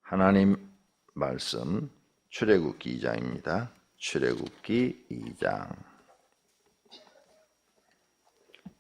하나님 말씀 출애굽기 2장입니다. 출애굽기 2장.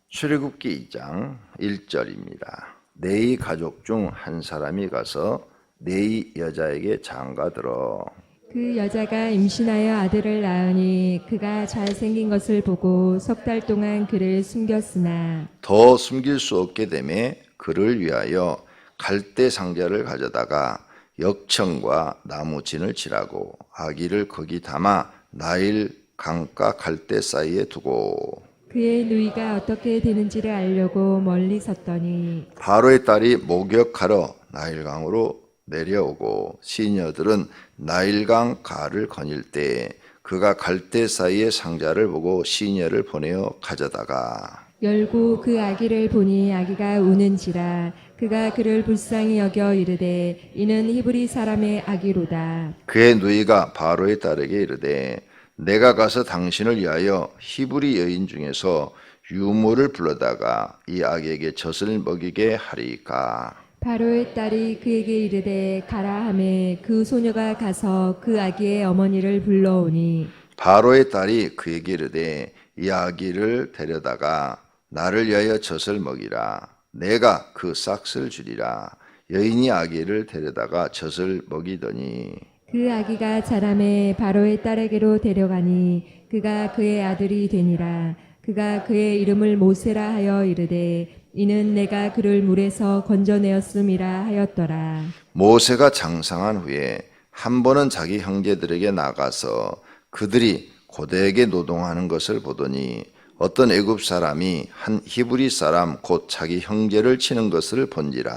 출애굽기 2장 1절입니다. 네이 가족 중 한 사람이 가서 네이 여자에게 장가들어 그 여자가 임신하여 아들을 낳으니 그가 잘생긴 것을 보고 석 달 동안 그를 숨겼으나 더 숨길 수 없게 되매 그를 위하여 갈대 상자를 가져다가 역청과 나무 진을 칠하고 아기를 거기 담아 나일 강가 갈대 사이에 두고 그의 누이가 어떻게 되는지를 알려고 멀리 섰더니 바로의 딸이 목욕하러 나일강으로 내려오고 시녀들은 나일강 가를 거닐 때 그가 갈대 사이의 상자를 보고 시녀를 보내어 가져다가 열고 그 아기를 보니 아기가 우는지라 그가 그를 불쌍히 여겨 이르되 이는 히브리 사람의 아기로다. 그의 누이가 바로의 딸에게 이르되 내가 가서 당신을 위하여 히브리 여인 중에서 유모를 불러다가 이 아기에게 젖을 먹이게 하리까. 바로의 딸이 그에게 이르되 가라 하매 그 소녀가 가서 그 아기의 어머니를 불러오니 바로의 딸이 그에게 이르되 이 아기를 데려다가 나를 위하여 젖을 먹이라. 내가 그 싹을 주리라. 여인이 아기를 데려다가 젖을 먹이더니 그 아기가 자라매 바로의 딸에게로 데려가니 그가 그의 아들이 되니라. 그가 그의 이름을 모세라 하여 이르되 이는 내가 그를 물에서 건져내었음이라 하였더라. 모세가 장성한 후에 한 번은 자기 형제들에게 나가서 그들이 고대에게 노동하는 것을 보더니 어떤 애굽 사람이 한 히브리 사람 곧 자기 형제를 치는 것을 본지라.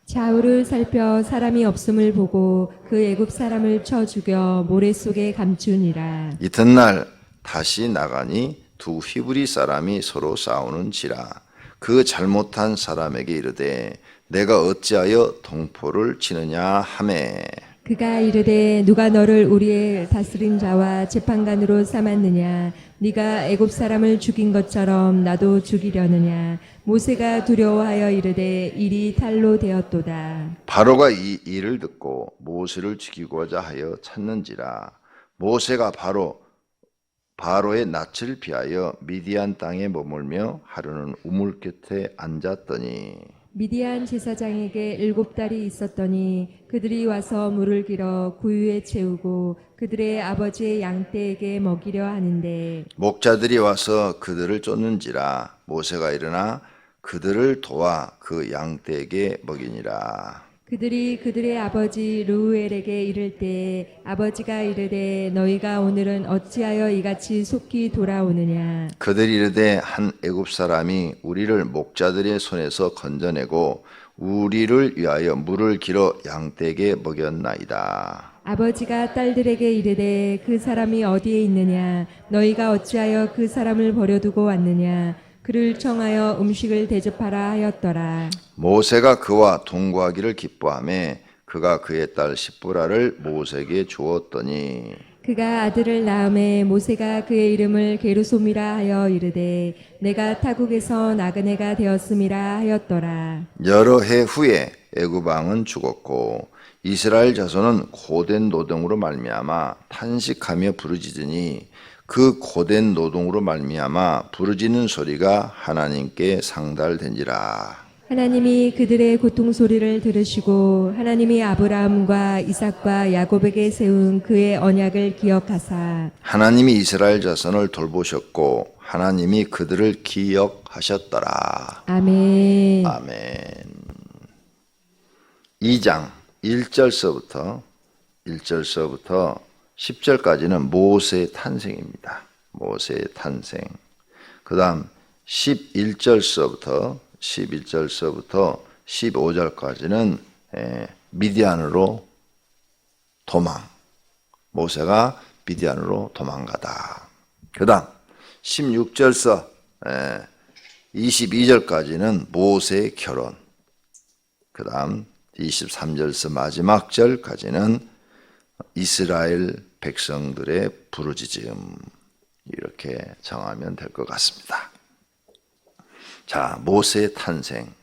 좌우를 살펴 사람이 없음을 보고 그 애굽 사람을 쳐 죽여 모래 속에 감추니라. 이튿날 다시 나가니 두 히브리 사람이 서로 싸우는지라. 그 잘못한 사람에게 이르되 내가 어찌하여 동포를 치느냐 하매 그가 이르되 누가 너를 우리의 다스린 자와 재판관으로 삼았느냐 네가 애굽 사람을 죽인 것처럼 나도 죽이려느냐. 모세가 두려워하여 이르되 일이 탈로 되었도다. 바로가 이 일을 듣고 모세를 죽이고자 하여 찾는지라. 모세가 바로의 낯을 피하여 미디안 땅에 머물며 하루는 우물 곁에 앉았더니 미디안 제사장에게 7달이 있었더니 그들이 와서 물을 길어 구유에 채우고 그들의 아버지의 양떼에게 먹이려 하는데 목자들이 와서 그들을 쫓는지라. 모세가 일어나 그들을 도와 그 양떼에게 먹이니라. 그들이 그들의 아버지 르우엘에게 이를 때 아버지가 이르되 너희가 오늘은 어찌하여 이같이 속히 돌아오느냐. 그들이 이르되 한 애굽 사람이 우리를 목자들의 손에서 건져내고 우리를 위하여 물을 길어 양떼에게 먹였나이다. 아버지가 딸들에게 이르되 그 사람이 어디에 있느냐. 너희가 어찌하여 그 사람을 버려두고 왔느냐. 그를 청하여 음식을 대접하라 하였더라. 모세가 그와 동거하기를 기뻐하며 그가 그의 딸 시브라를 모세에게 주었더니 그가 아들을 낳음에 모세가 그의 이름을 게르솜이라 하여 이르되 내가 타국에서 나그네가 되었음이라 하였더라. 여러 해 후에 애굽 왕은 죽었고 이스라엘 자손은 고된 노동으로 말미암아 탄식하며 부르짖으니 그 고된 노동으로 말미암아 부르짖는 소리가 하나님께 상달된지라. 하나님이 그들의 고통 소리를 들으시고 하나님이 아브라함과 이삭과 야곱에게 세운 그의 언약을 기억하사 하나님이 이스라엘 자손을 돌보셨고 하나님이 그들을 기억하셨더라. 아멘. 아멘. 2장 1절서부터 10절까지는 모세의 탄생입니다. 모세의 탄생. 그 다음 11절서부터 15절까지는 미디안으로 도망. 모세가 미디안으로 도망가다. 그 다음 16절서 22절까지는 모세의 결혼. 그 다음 23절서 마지막 절까지는 이스라엘 백성들의 부르짖음. 이렇게 정하면 될 것 같습니다. 자, 모세의 탄생.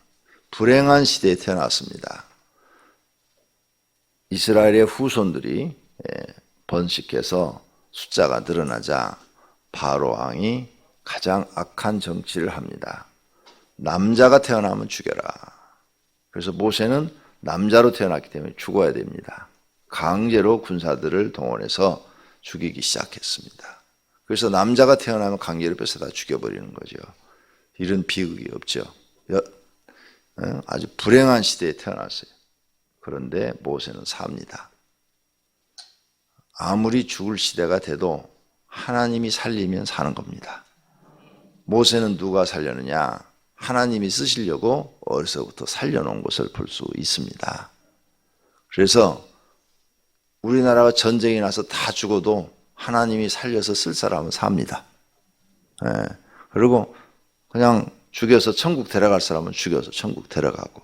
불행한 시대에 태어났습니다. 이스라엘의 후손들이 번식해서 숫자가 늘어나자 바로 왕이 가장 악한 정치를 합니다. 남자가 태어나면 죽여라. 그래서 모세는 남자로 태어났기 때문에 죽어야 됩니다. 강제로 군사들을 동원해서 죽이기 시작했습니다. 그래서 남자가 태어나면 강제로 뺏어다 죽여버리는 거죠. 이런 비극이 없죠. 아주 불행한 시대에 태어났어요. 그런데 모세는 삽니다. 아무리 죽을 시대가 돼도 하나님이 살리면 사는 겁니다. 모세는 누가 살려느냐? 하나님이 쓰시려고 어려서부터 살려놓은 것을 볼 수 있습니다. 그래서 우리나라가 전쟁이 나서 다 죽어도 하나님이 살려서 쓸 사람은 삽니다. 그리고 그냥 죽여서 천국 데려갈 사람은 죽여서 천국 데려가고,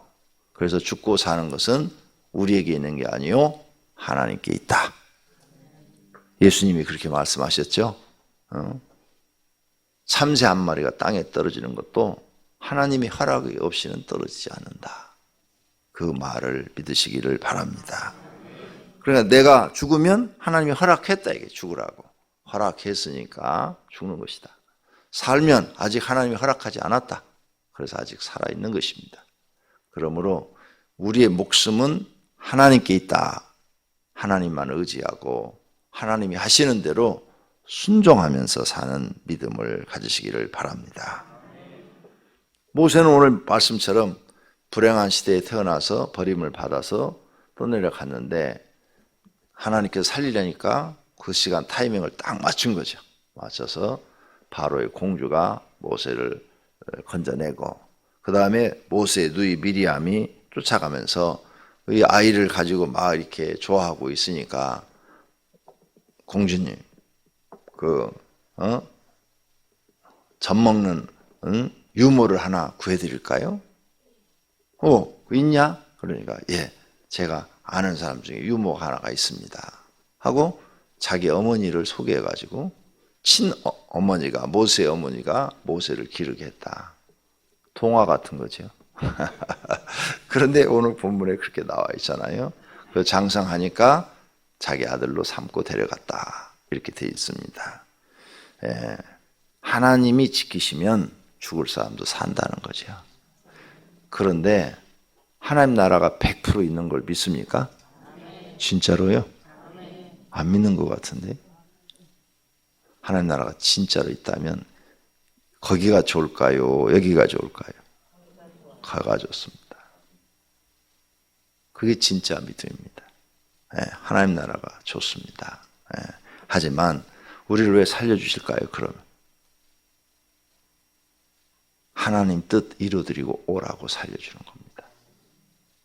그래서 죽고 사는 것은 우리에게 있는 게 아니요 하나님께 있다. 예수님이 그렇게 말씀하셨죠. 참새 한 마리가 땅에 떨어지는 것도 하나님이 허락이 없이는 떨어지지 않는다. 그 말을 믿으시기를 바랍니다. 그러니까 내가 죽으면 하나님이 허락했다, 이게 죽으라고. 허락했으니까 죽는 것이다. 살면 아직 하나님이 허락하지 않았다. 그래서 아직 살아있는 것입니다. 그러므로 우리의 목숨은 하나님께 있다. 하나님만 의지하고 하나님이 하시는 대로 순종하면서 사는 믿음을 가지시기를 바랍니다. 모세는 오늘 말씀처럼 불행한 시대에 태어나서 버림을 받아서 떠내려갔는데 하나님께서 살리려니까 그 시간 타이밍을 딱 맞춘 거죠. 맞춰서 바로의 공주가 모세를 건져내고, 그 다음에 모세의 누이 미리암이 쫓아가면서 이 아이를 가지고 막 이렇게 좋아하고 있으니까, 공주님, 젖 먹는 유모를 하나 구해드릴까요? 있냐? 그러니까 예, 제가 아는 사람 중에 유모가 하나가 있습니다 하고 자기 어머니를 소개해가지고 친어머니가, 모세의 어머니가 모세를 기르게 했다. 동화 같은 거죠. 그런데 오늘 본문에 그렇게 나와 있잖아요. 그 장성하니까 자기 아들로 삼고 데려갔다, 이렇게 되어 있습니다. 하나님이 지키시면 죽을 사람도 산다는 거죠. 그런데 하나님 나라가 100% 있는 걸 믿습니까? 진짜로요? 안 믿는 것 같은데. 하나님 나라가 진짜로 있다면 거기가 좋을까요? 여기가 좋을까요? 가가 좋습니다. 그게 진짜 믿음입니다. 하나님 나라가 좋습니다. 하지만 우리를 왜 살려주실까요? 그러면 하나님 뜻 이루어드리고 오라고 살려주는 겁니다.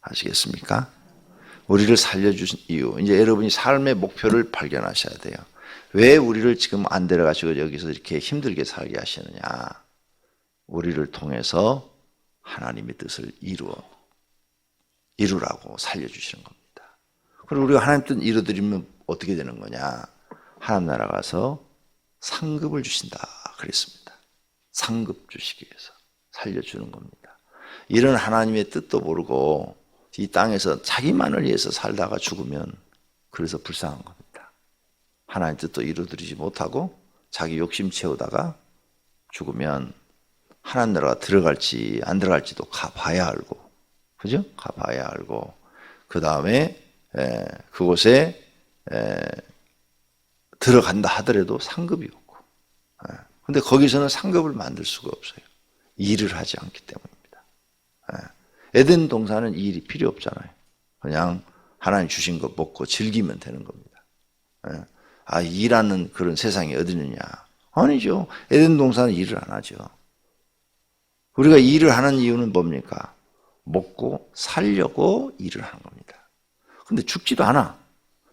아시겠습니까? 우리를 살려주신 이유, 이제 여러분이 삶의 목표를 발견하셔야 돼요. 왜 우리를 지금 안 데려가시고 여기서 이렇게 힘들게 살게 하시느냐? 우리를 통해서 하나님의 뜻을 이루라고 살려주시는 겁니다. 그리고 우리가 하나님 뜻 이루어드리면 어떻게 되는 거냐? 하나님 나라 가서 상급을 주신다 그랬습니다. 상급 주시기 위해서 살려주는 겁니다. 이런 하나님의 뜻도 모르고 이 땅에서 자기만을 위해서 살다가 죽으면 그래서 불쌍한 겁니다. 하나님 뜻도 이루어드리지 못하고 자기 욕심 채우다가 죽으면 하나님 나라가 들어갈지 안 들어갈지도 가봐야 알고, 그죠? 가봐야 알고, 그 다음에 그곳에 들어간다 하더라도 상급이 없고, 근데 거기서는 상급을 만들 수가 없어요. 일을 하지 않기 때문입니다. 에덴 동산은 이 일이 필요 없잖아요. 그냥 하나님 주신 거 먹고 즐기면 되는 겁니다. 일하는 그런 세상이 어디 있느냐? 아니죠. 에덴 동산은 일을 안 하죠. 우리가 일을 하는 이유는 뭡니까? 먹고 살려고 일을 하는 겁니다. 근데 죽지도 않아.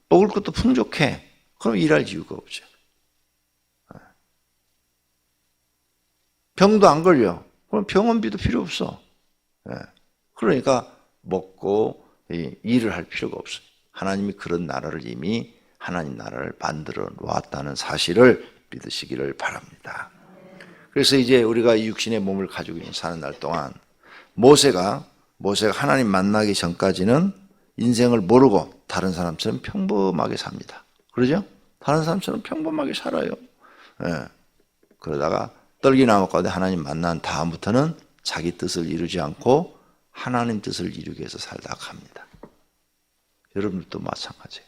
먹을 것도 풍족해. 그럼 일할 이유가 없죠. 병도 안 걸려. 그럼 병원비도 필요 없어. 그러니까 먹고 일을 할 필요가 없어요. 하나님이 그런 나라를 이미 하나님 나라를 만들어 놓았다는 사실을 믿으시기를 바랍니다. 그래서 이제 우리가 이 육신의 몸을 가지고 사는 날 동안 모세가 하나님 만나기 전까지는 인생을 모르고 다른 사람처럼 평범하게 삽니다. 그러죠? 다른 사람처럼 평범하게 살아요. 예. 그러다가 떨기나무 가운데 하나님 만난 다음부터는 자기 뜻을 이루지 않고 하나님 뜻을 이루기 위해서 살다가 갑니다. 여러분들도 마찬가지예요.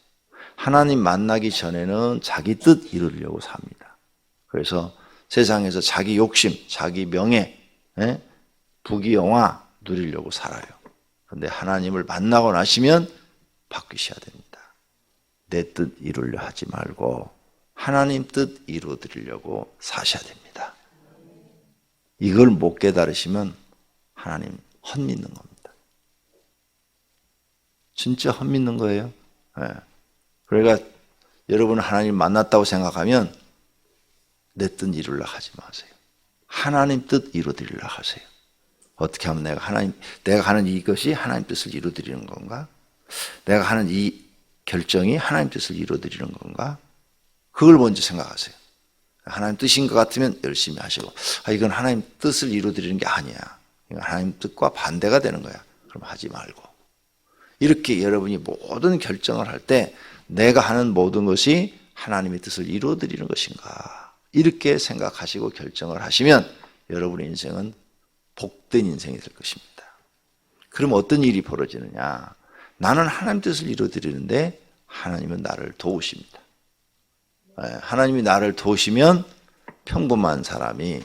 하나님 만나기 전에는 자기 뜻 이루려고 삽니다. 그래서 세상에서 자기 욕심, 자기 명예, 부귀영화 누리려고 살아요. 그런데 하나님을 만나고 나시면 바뀌셔야 됩니다. 내 뜻 이루려 하지 말고 하나님 뜻 이루어드리려고 사셔야 됩니다. 이걸 못 깨달으시면 하나님 헛믿는 겁니다. 진짜 헛믿는 거예요. 그러니까 여러분 하나님 만났다고 생각하면 내 뜻 이루려 하지 마세요. 하나님 뜻 이루어드리려 하세요. 어떻게 하면 내가 하는 이것이 하나님 뜻을 이루어드리는 건가? 내가 하는 이 결정이 하나님 뜻을 이루어드리는 건가? 그걸 먼저 생각하세요. 하나님 뜻인 것 같으면 열심히 하시고, 이건 하나님 뜻을 이루어드리는 게 아니야. 이건 하나님 뜻과 반대가 되는 거야. 그럼 하지 말고. 이렇게 여러분이 모든 결정을 할 때 내가 하는 모든 것이 하나님의 뜻을 이루어드리는 것인가? 이렇게 생각하시고 결정을 하시면 여러분의 인생은 복된 인생이 될 것입니다. 그럼 어떤 일이 벌어지느냐? 나는 하나님 뜻을 이루어드리는데 하나님은 나를 도우십니다. 하나님이 나를 도우시면 평범한 사람이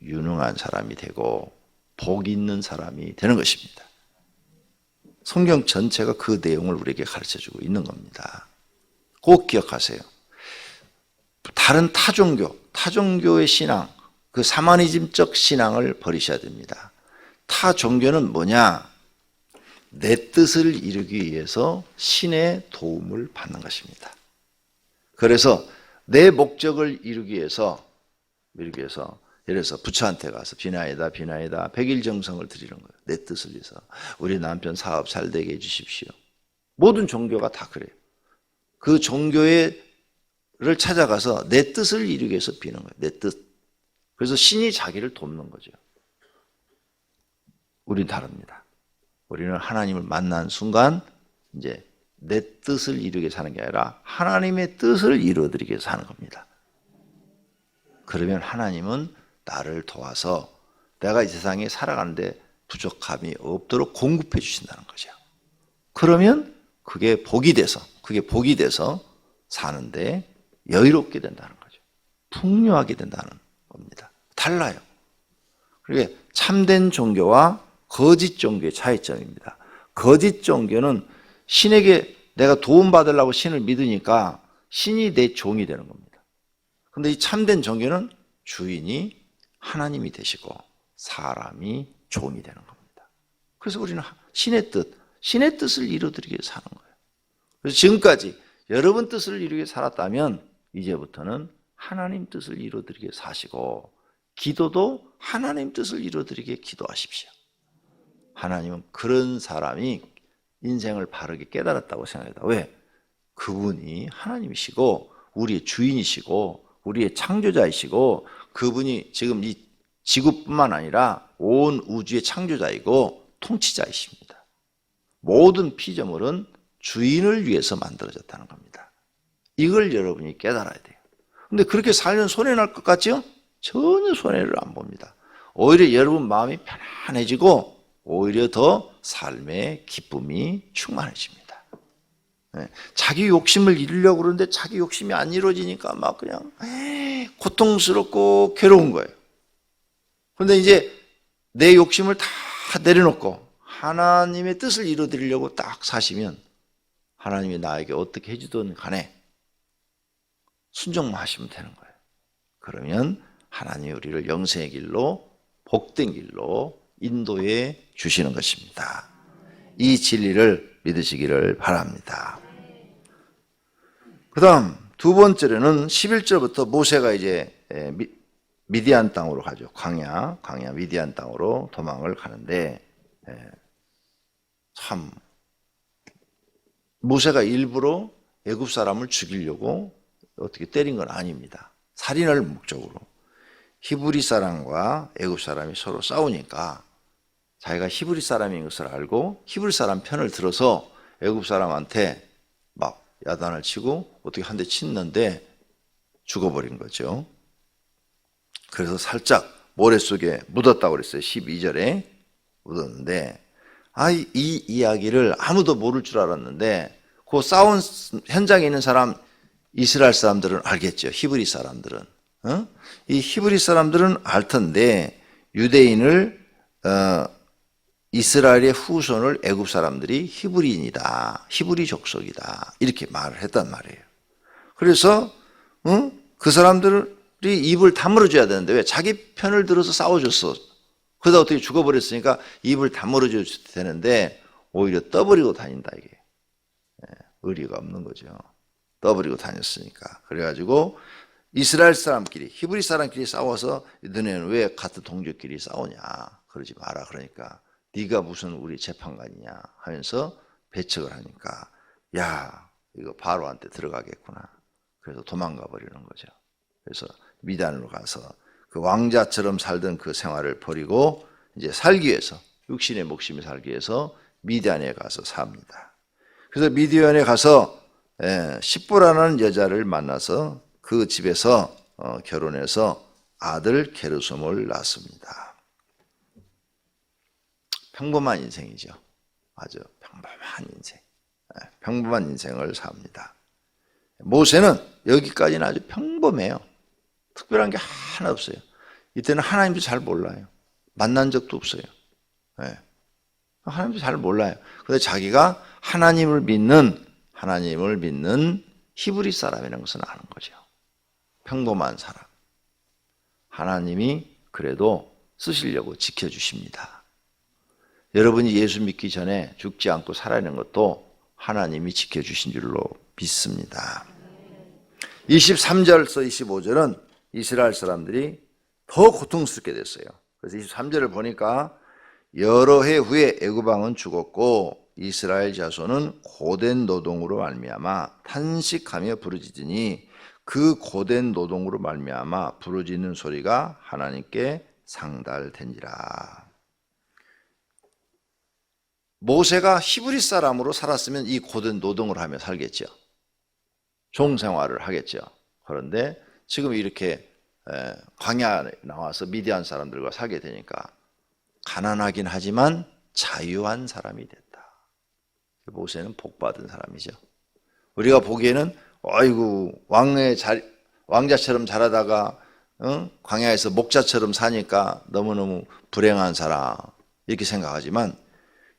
유능한 사람이 되고 복 있는 사람이 되는 것입니다. 성경 전체가 그 내용을 우리에게 가르쳐주고 있는 겁니다. 꼭 기억하세요. 다른 타종교의 신앙, 그 사마니즘적 신앙을 버리셔야 됩니다. 타 종교는 뭐냐? 내 뜻을 이루기 위해서 신의 도움을 받는 것입니다. 그래서 내 목적을 이루기 위해서 예를 들어서 부처한테 가서 비나이다 100일 정성을 드리는 거예요. 내 뜻을 위해서. 우리 남편 사업 잘 되게 해주십시오. 모든 종교가 다 그래요. 그 종교를 찾아가서 내 뜻을 이루기 위해서 비는 거예요. 내 뜻. 그래서 신이 자기를 돕는 거죠. 우린 다릅니다. 우리는 하나님을 만난 순간 이제 내 뜻을 이루게 사는 게 아니라 하나님의 뜻을 이루어드리기 위해서 사는 겁니다. 그러면 하나님은 나를 도와서 내가 이 세상에 살아가는데 부족함이 없도록 공급해 주신다는 거죠. 그러면 그게 복이 돼서 사는데 여유롭게 된다는 거죠. 풍요하게 된다는 겁니다. 달라요. 그게 참된 종교와 거짓 종교의 차이점입니다. 거짓 종교는 신에게 내가 도움받으려고 신을 믿으니까 신이 내 종이 되는 겁니다. 그런데 이 참된 종교는 주인이 하나님이 되시고 사람이 종이 되는 겁니다. 그래서 우리는 신의 뜻을 이루어드리기 위해 사는 거예요. 그래서 지금까지 여러분 뜻을 이루기 위해 살았다면 이제부터는 하나님 뜻을 이루어드리기 위해 사시고 기도도 하나님 뜻을 이루어드리기 위해 기도하십시오. 하나님은 그런 사람이 인생을 바르게 깨달았다고 생각합니다. 왜? 그분이 하나님이시고 우리의 주인이시고 우리의 창조자이시고 그분이 지금 이 지구뿐만 아니라 온 우주의 창조자이고 통치자이십니다. 모든 피조물은 주인을 위해서 만들어졌다는 겁니다. 이걸 여러분이 깨달아야 돼요. 근데 그렇게 살면 손해날 것 같죠? 전혀 손해를 안 봅니다. 오히려 여러분 마음이 편안해지고 오히려 더 삶의 기쁨이 충만해집니다. 자기 욕심을 이루려고 그러는데 자기 욕심이 안 이루어지니까 막 그냥 고통스럽고 괴로운 거예요. 그런데 이제 내 욕심을 다 내려놓고 하나님의 뜻을 이루어드리려고 딱 사시면 하나님이 나에게 어떻게 해주든 간에 순종만 하시면 되는 거예요. 그러면 하나님이 우리를 영생의 길로 복된 길로 인도해 주시는 것입니다. 이 진리를 믿으시기를 바랍니다. 그 다음 두 번째로는 11절부터 모세가 이제 미디안 땅으로 가죠. 광야 미디안 땅으로 도망을 가는데 참 모세가 일부러 애굽 사람을 죽이려고 어떻게 때린 건 아닙니다. 살인을 목적으로. 히브리 사람과 애굽 사람이 서로 싸우니까 자기가 히브리 사람인 것을 알고 히브리 사람 편을 들어서 애굽 사람한테 막 야단을 치고 어떻게 한 대 쳤는데 죽어버린 거죠. 그래서 살짝 모래 속에 묻었다고 그랬어요. 12절에 묻었는데, 이 이야기를 아무도 모를 줄 알았는데 그 싸운 현장에 있는 사람, 이스라엘 사람들은 알겠죠. 히브리 사람들은. 이 히브리 사람들은 알 텐데 유대인을 이스라엘의 후손을 애굽 사람들이 히브리인이다, 히브리 족속이다 이렇게 말을 했단 말이에요. 그래서 그 사람들이 입을 다물어줘야 되는데 왜? 자기 편을 들어서 싸워줬어. 그러다 어떻게 죽어버렸으니까 입을 다물어줘야 되는데 오히려 떠버리고 다닌다 이게. 의리가 없는 거죠. 떠버리고 다녔으니까. 그래가지고 이스라엘 사람끼리, 히브리 사람끼리 싸워서 너네는 왜 같은 동족끼리 싸우냐, 그러지 마라. 그러니까 네가 무슨 우리 재판관이냐 하면서 배척을 하니까 야, 이거 바로한테 들어가겠구나. 그래서 도망가 버리는 거죠. 그래서 미단으로 가서 그 왕자처럼 살던 그 생활을 버리고 이제 살기 위해서, 육신의 목숨이 살기 위해서 미디안에 가서 삽니다. 그래서 미디안에 가서 십보라는 여자를 만나서 그 집에서 결혼해서 아들 게르솜을 낳습니다. 평범한 인생이죠. 아주 평범한 인생. 평범한 인생을 삽니다. 모세는 여기까지는 아주 평범해요. 특별한 게 하나 없어요. 이때는 하나님도 잘 몰라요. 만난 적도 없어요. 하나님도 잘 몰라요. 그런데 자기가 하나님을 믿는 히브리 사람이라는 것은 아는 거죠. 평범한 사람. 하나님이 그래도 쓰시려고 지켜주십니다. 여러분이 예수 믿기 전에 죽지 않고 살아있는 것도 하나님이 지켜주신 줄로 믿습니다. 23절에서 25절은 이스라엘 사람들이 더 고통스럽게 됐어요. 그래서 23절을 보니까 여러 해 후에 애굽 왕은 죽었고 이스라엘 자손은 고된 노동으로 말미암아 탄식하며 부르짖으니 그 고된 노동으로 말미암아 부르짖는 소리가 하나님께 상달된지라. 모세가 히브리 사람으로 살았으면 이 고된 노동을 하며 살겠죠. 종생활을 하겠죠. 그런데 지금 이렇게 광야에 나와서 미디안 사람들과 살게 되니까 가난하긴 하지만 자유한 사람이 됐다. 모세는 복받은 사람이죠. 우리가 보기에는 아이고 왕자처럼 자라다가 광야에서 목자처럼 사니까 너무너무 불행한 사람 이렇게 생각하지만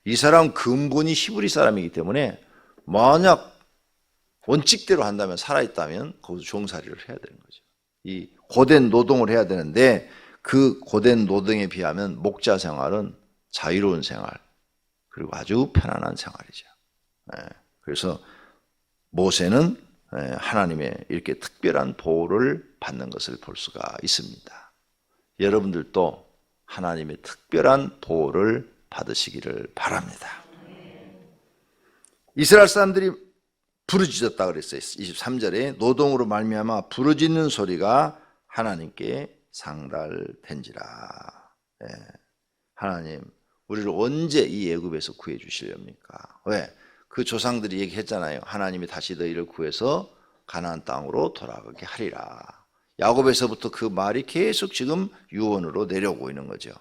이 사람 근본이 히브리 사람이기 때문에 만약 원칙대로 한다면, 살아있다면 거기서 종살이를 해야 되는 거죠. 이 고된 노동을 해야 되는데 그 고된 노동에 비하면 목자 생활은 자유로운 생활, 그리고 아주 편안한 생활이죠. 그래서 모세는 하나님의 이렇게 특별한 보호를 받는 것을 볼 수가 있습니다. 여러분들도 하나님의 특별한 보호를 받으시기를 바랍니다. 이스라엘 사람들이 부르짖었다 그랬어요. 23절에 노동으로 말미암아 부르짖는 소리가 하나님께 상달된지라. 하나님, 우리를 언제 이 애굽에서 구해 주시렵니까? 왜? 그 조상들이 얘기했잖아요. 하나님이 다시 너희를 구해서 가나안 땅으로 돌아가게 하리라. 야곱에서부터 그 말이 계속 지금 유언으로 내려오고 있는 거죠.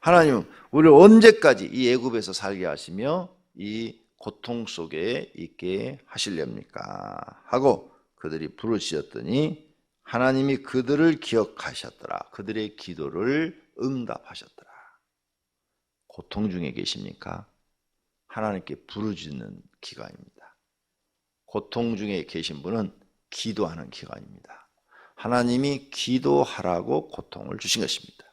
하나님은 우리를 언제까지 이 애굽에서 살게 하시며 이 고통 속에 있게 하시렵니까? 하고 그들이 부르짖었더니 하나님이 그들을 기억하셨더라. 그들의 기도를 응답하셨더라. 고통 중에 계십니까? 하나님께 부르짖는 기간입니다. 고통 중에 계신 분은 기도하는 기간입니다. 하나님이 기도하라고 고통을 주신 것입니다.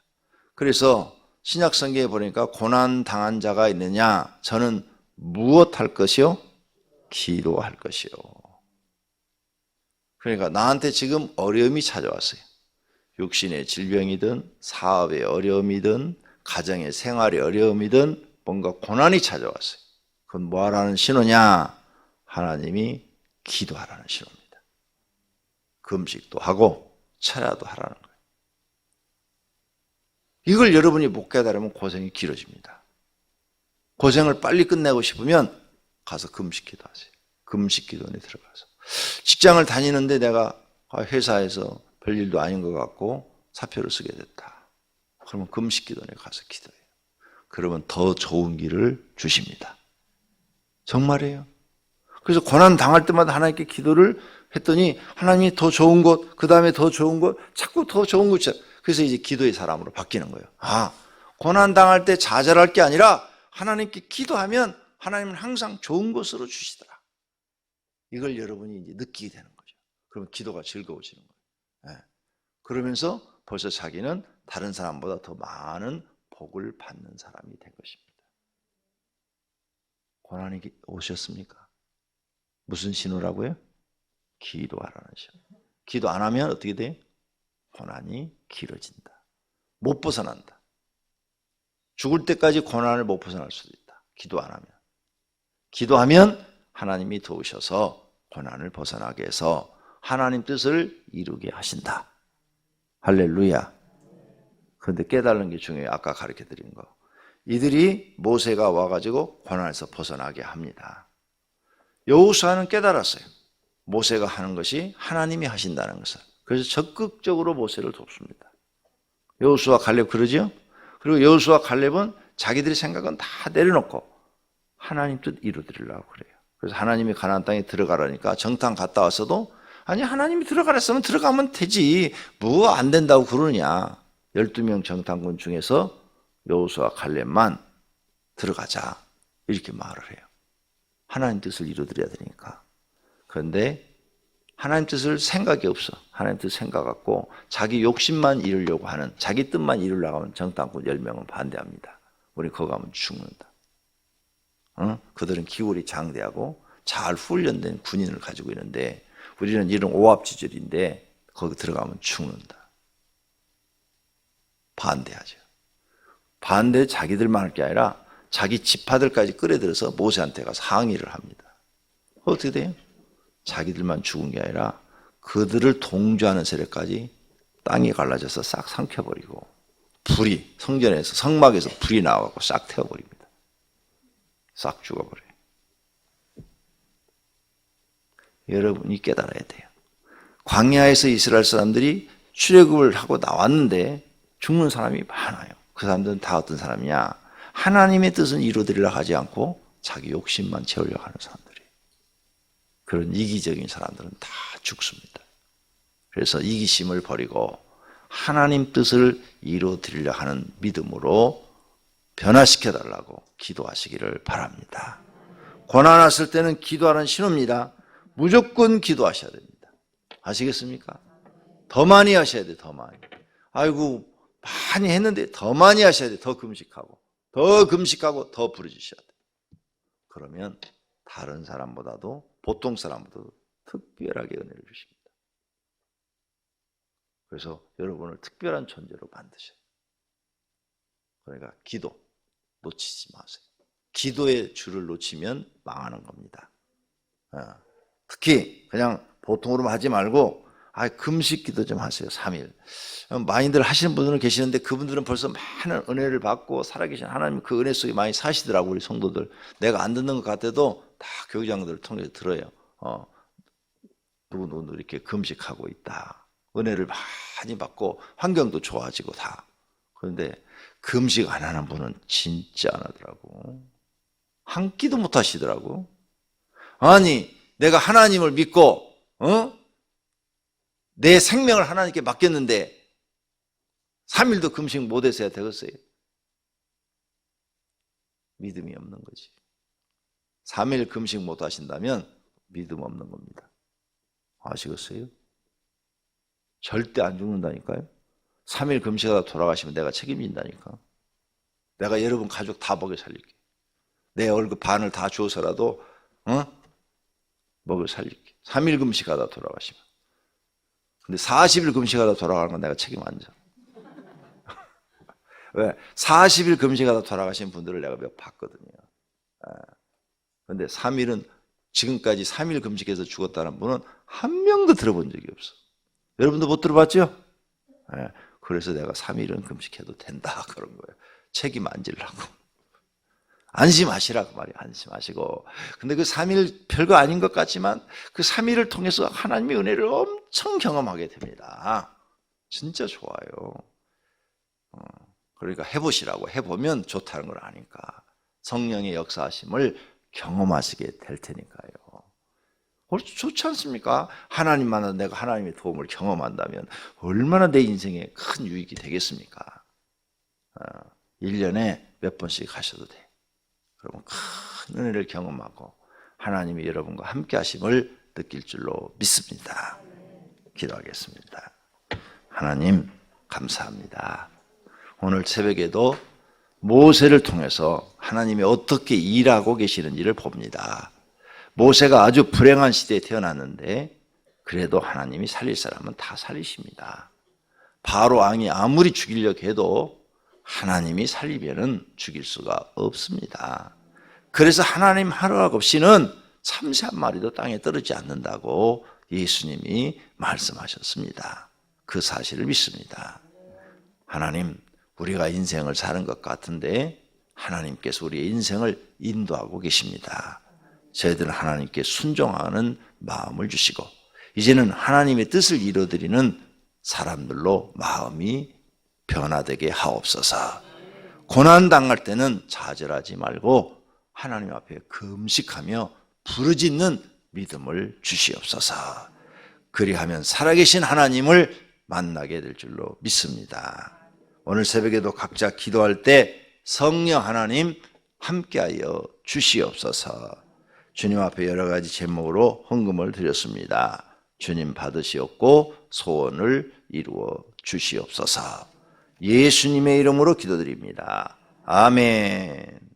그래서 신약 성경에 보니까 고난 당한 자가 있느냐? 저는 무엇할 것이요? 기도할 것이요. 그러니까 나한테 지금 어려움이 찾아왔어요. 육신의 질병이든 사업의 어려움이든 가정의 생활의 어려움이든 뭔가 고난이 찾아왔어요. 그건 뭐 하라는 신호냐? 하나님이 기도하라는 신호입니다. 금식도 하고 철야도 하라는 거예요. 이걸 여러분이 못 깨달으면 고생이 길어집니다. 고생을 빨리 끝내고 싶으면 가서 금식 기도하세요. 금식 기도원에 들어가서. 직장을 다니는데 내가 회사에서 별일도 아닌 것 같고 사표를 쓰게 됐다. 그러면 금식 기도원에 가서 기도해요. 그러면 더 좋은 길을 주십니다. 정말이에요. 그래서 고난 당할 때마다 하나님께 기도를 했더니 하나님이 더 좋은 것, 그 다음에 더 좋은 것, 자꾸 더 좋은 것. 그래서 이제 기도의 사람으로 바뀌는 거예요. 고난 당할 때 좌절할 게 아니라 하나님께 기도하면 하나님은 항상 좋은 것으로 주시더라. 이걸 여러분이 이제 느끼게 되는 거죠. 그러면 기도가 즐거워지는 거예요. 네. 그러면서 벌써 자기는 다른 사람보다 더 많은 복을 받는 사람이 된 것입니다. 고난이 오셨습니까? 무슨 신호라고요? 기도하라는 신호. 기도 안 하면 어떻게 돼요? 고난이 길어진다. 못 벗어난다. 죽을 때까지 고난을 못 벗어날 수도 있다. 기도 안 하면. 기도하면 하나님이 도우셔서 고난을 벗어나게 해서 하나님 뜻을 이루게 하신다. 할렐루야. 그런데 깨달은 게 중요해요. 아까 가르쳐 드린 거. 이들이 모세가 와가지고 고난에서 벗어나게 합니다. 여호수아는 깨달았어요. 모세가 하는 것이 하나님이 하신다는 것을. 그래서 적극적으로 모세를 돕습니다. 여호수아 갈렙 그러죠? 그리고 여호수아 갈렙은 자기들의 생각은 다 내려놓고 하나님 뜻 이루드리려고 그래요. 그래서 하나님이 가나안 땅에 들어가라니까 정탐 갔다 왔어도 아니 하나님이 들어가랬으면 들어가면 되지 뭐 안 된다고 그러냐. 12명 정탐꾼 중에서 여호수아 갈렙만 들어가자 이렇게 말을 해요. 하나님 뜻을 이루드려야 되니까. 그런데 하나님 뜻을 생각이 없어. 하나님 뜻 생각 갖고 자기 욕심만 이루려고 하는 자기 뜻만 이루려고 하면 정탐꾼 10명은 반대합니다. 우리 거기 가면 죽는다. 그들은 기골이 장대하고 잘 훈련된 군인을 가지고 있는데 우리는 이런 오합지졸인데 거기 들어가면 죽는다. 반대하죠. 반대 자기들만 할 게 아니라 자기 지파들까지 끌어들여서 모세한테 가서 항의를 합니다. 어떻게 돼요? 자기들만 죽은 게 아니라 그들을 동조하는 세력까지 땅이 갈라져서 싹 삼켜버리고 불이 성전에서 성막에서 불이 나와서 싹 태워버립니다. 싹 죽어버려요. 여러분이 깨달아야 돼요. 광야에서 이스라엘 사람들이 출애굽을 하고 나왔는데 죽는 사람이 많아요. 그 사람들은 다 어떤 사람이냐? 하나님의 뜻은 이루어드리려고 하지 않고 자기 욕심만 채우려고 하는 사람들이에요. 그런 이기적인 사람들은 다 죽습니다. 그래서 이기심을 버리고 하나님 뜻을 이루어드리려고 하는 믿음으로 변화시켜달라고 기도하시기를 바랍니다. 고난 왔을 때는 기도하는 신호입니다. 무조건 기도하셔야 됩니다. 아시겠습니까? 더 많이 하셔야 돼요. 더 많이. 아이고 많이 했는데 더 많이 하셔야 돼요. 더 금식하고 더 부르짖으셔야 돼요. 그러면 다른 사람보다도 보통 사람보다도 특별하게 은혜를 주십니다. 그래서 여러분을 특별한 존재로 만드셔요. 그러니까 기도 놓치지 마세요. 기도의 줄을 놓치면 망하는 겁니다. 특히 그냥 보통으로만 하지 말고 금식 기도 좀 하세요. 3일. 많이들 하시는 분들은 계시는데 그분들은 벌써 많은 은혜를 받고 살아계신 하나님 그 은혜 속에 많이 사시더라고. 우리 성도들. 내가 안 듣는 것 같아도 다 교육장들을 통해서 들어요. 누구누구 이렇게 금식하고 있다. 은혜를 많이 받고 환경도 좋아지고 다. 그런데 금식 안 하는 분은 진짜 안 하더라고. 한 끼도 못 하시더라고. 아니 내가 하나님을 믿고 내 생명을 하나님께 맡겼는데 3일도 금식 못해서야 되겠어요? 믿음이 없는 거지. 3일 금식 못 하신다면 믿음 없는 겁니다. 아시겠어요? 절대 안 죽는다니까요. 3일 금식하다 돌아가시면 내가 책임진다니까. 내가 여러분 가족 다 먹여 살릴게. 내 월급 반을 다 주어서라도 먹여 살릴게. 3일 금식하다 돌아가시면. 근데 40일 금식하다 돌아가는 건 내가 책임 안 져. 왜? 40일 금식하다 돌아가신 분들을 내가 몇 봤거든요. 그런데 3일은 지금까지 3일 금식해서 죽었다는 분은 한 명도 들어본 적이 없어. 여러분도 못 들어봤죠? 그래서 내가 3일은 금식해도 된다 그런 거예요. 책임 안 지려고. 안심하시라 그 말이에요. 안심하시고. 근데 그 3일 별거 아닌 것 같지만 그 3일을 통해서 하나님의 은혜를 엄청 경험하게 됩니다. 진짜 좋아요. 그러니까 해보시라고. 해보면 좋다는 걸 아니까 성령의 역사하심을 경험하시게 될 테니까요. 좋지 않습니까? 하나님 만나 내가 하나님의 도움을 경험한다면 얼마나 내 인생에 큰 유익이 되겠습니까? 1년에 몇 번씩 하셔도 돼. 그러면 큰 은혜를 경험하고 하나님이 여러분과 함께 하심을 느낄 줄로 믿습니다. 기도하겠습니다. 하나님 감사합니다. 오늘 새벽에도 모세를 통해서 하나님이 어떻게 일하고 계시는지를 봅니다. 모세가 아주 불행한 시대에 태어났는데 그래도 하나님이 살릴 사람은 다 살리십니다. 바로 왕이 아무리 죽이려고 해도 하나님이 살리면은 죽일 수가 없습니다. 그래서 하나님 허락 없이는 참새 한 마리도 땅에 떨어지지 않는다고 예수님이 말씀하셨습니다. 그 사실을 믿습니다. 하나님, 우리가 인생을 사는 것 같은데 하나님께서 우리의 인생을 인도하고 계십니다. 저희들은 하나님께 순종하는 마음을 주시고 이제는 하나님의 뜻을 이루어드리는 사람들로 마음이 변화되게 하옵소서. 고난당할 때는 좌절하지 말고 하나님 앞에 금식하며 부르짖는 믿음을 주시옵소서. 그리하면 살아계신 하나님을 만나게 될 줄로 믿습니다. 오늘 새벽에도 각자 기도할 때 성령 하나님 함께하여 주시옵소서. 주님 앞에 여러 가지 제목으로 헌금을 드렸습니다. 주님 받으시옵고 소원을 이루어 주시옵소서. 예수님의 이름으로 기도드립니다. 아멘.